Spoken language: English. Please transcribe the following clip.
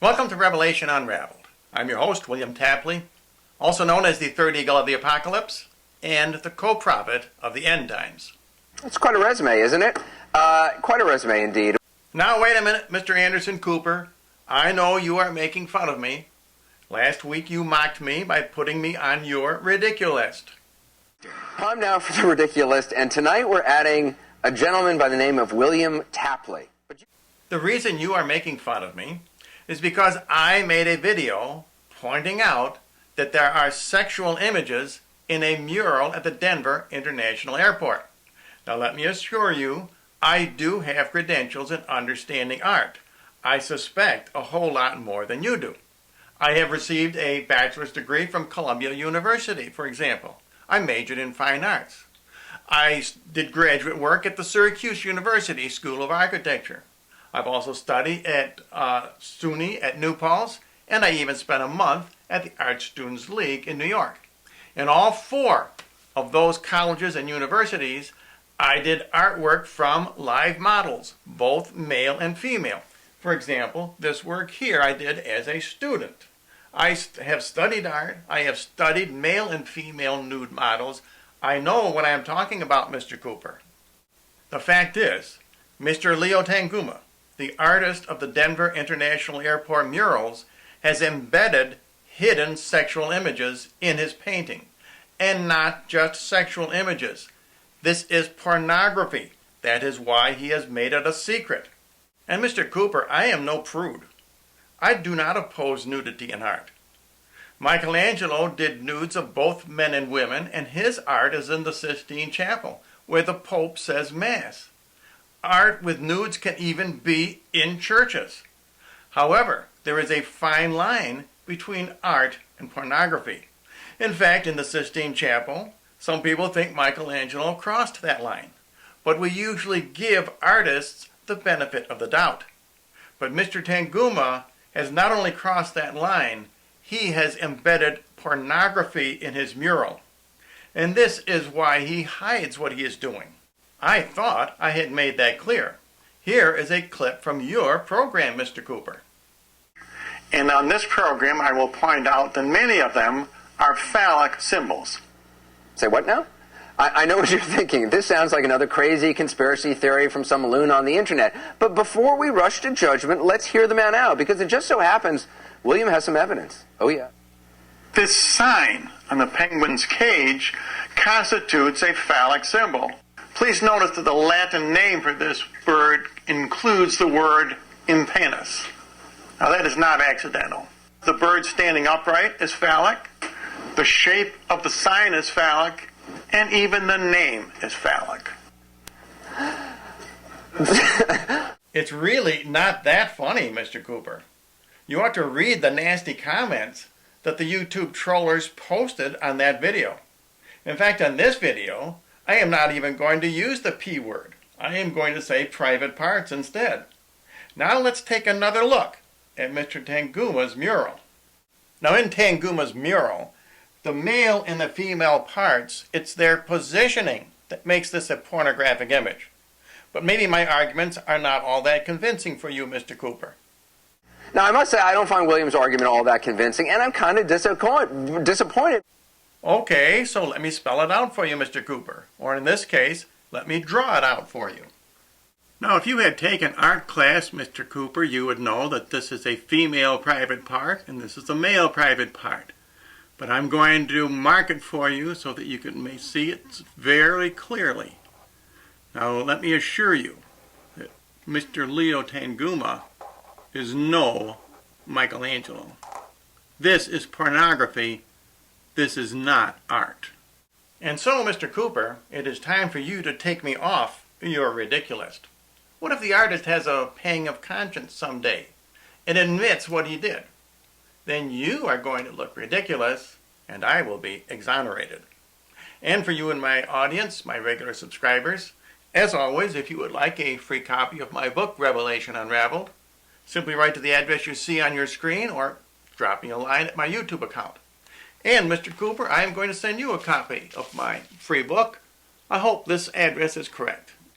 Welcome to Revelation Unraveled. I'm your host, William Tapley, also known as the third eagle of the apocalypse and the co-prophet of the end times. It's quite a resume, isn't it? Quite a resume indeed. Now wait a minute, Mr. Anderson Cooper. I know you are making fun of me. Last week you mocked me by putting me on your ridiculous. Time now for the ridiculous, and tonight we're adding a gentleman by the name of William Tapley. The reason you are making fun of me is because I made a video pointing out that there are sexual images in a mural at the Denver International Airport. Now let me assure you, I do have credentials in understanding art. I suspect a whole lot more than you do. I have received a bachelor's degree from Columbia University, for example. I majored in fine arts. I did graduate work at the Syracuse University School of Architecture. I've also studied at SUNY at New Paltz, and I even spent a month at the Art Students League in New York. In all four of those colleges and universities, I did artwork from live models, both male and female. For example, this work here I did as a student. I have studied art. I have studied male and female nude models. I know what I am talking about, Mr. Cooper. The fact is, Mr. Leo Tanguma, the artist of the Denver International Airport murals, has embedded hidden sexual images in his painting. And not just sexual images. This is pornography. That is why he has made it a secret. And Mr. Cooper, I am no prude. I do not oppose nudity in art. Michelangelo did nudes of both men and women, and his art is in the Sistine Chapel, where the Pope says Mass. Art with nudes can even be in churches. However, there is a fine line between art and pornography. In fact, in the Sistine Chapel, some people think Michelangelo crossed that line. But we usually give artists the benefit of the doubt. But Mr. Tanguma has not only crossed that line, he has embedded pornography in his mural. And this is why he hides what he is doing. I thought I had made that clear. Here is a clip from your program, Mr. Cooper. And on this program, I will point out that many of them are phallic symbols. Say what now? I know what you're thinking. This sounds like another crazy conspiracy theory from some loon on the internet. But before we rush to judgment, let's hear the man out, because it just so happens William has some evidence. Oh, yeah. This sign on the penguin's cage constitutes a phallic symbol. Please notice that the Latin name for this bird includes the word impennis. Now that is not accidental. The bird standing upright is phallic, the shape of the sign is phallic, and even the name is phallic. It's really not that funny, Mr. Cooper. You ought to read the nasty comments that the YouTube trollers posted on that video. In fact, on this video, I am not even going to use the P word. I am going to say private parts instead. Now let's take another look at Mr. Tanguma's mural. Now in Tanguma's mural, the male and the female parts, it's their positioning that makes this a pornographic image. But maybe my arguments are not all that convincing for you, Mr. Cooper. Now, I must say, I don't find William's argument all that convincing, and I'm kind of disappointed. Okay, so let me spell it out for you, Mr. Cooper. Or in this case, let me draw it out for you. Now, if you had taken art class, Mr. Cooper, you would know that this is a female private part and this is a male private part. But I'm going to mark it for you so that you can see it very clearly. Now, let me assure you that Mr. Leo Tanguma is no Michelangelo. This is pornography. This is not art. And so, Mr. Cooper, it is time for you to take me off your ridiculous. What if the artist has a pang of conscience someday and admits what he did? Then you are going to look ridiculous, and I will be exonerated. And for you in my audience, my regular subscribers, as always, if you would like a free copy of my book, Revelation Unraveled, simply write to the address you see on your screen or drop me a line at my YouTube account. And, Mr. Cooper, I am going to send you a copy of my free book. I hope this address is correct.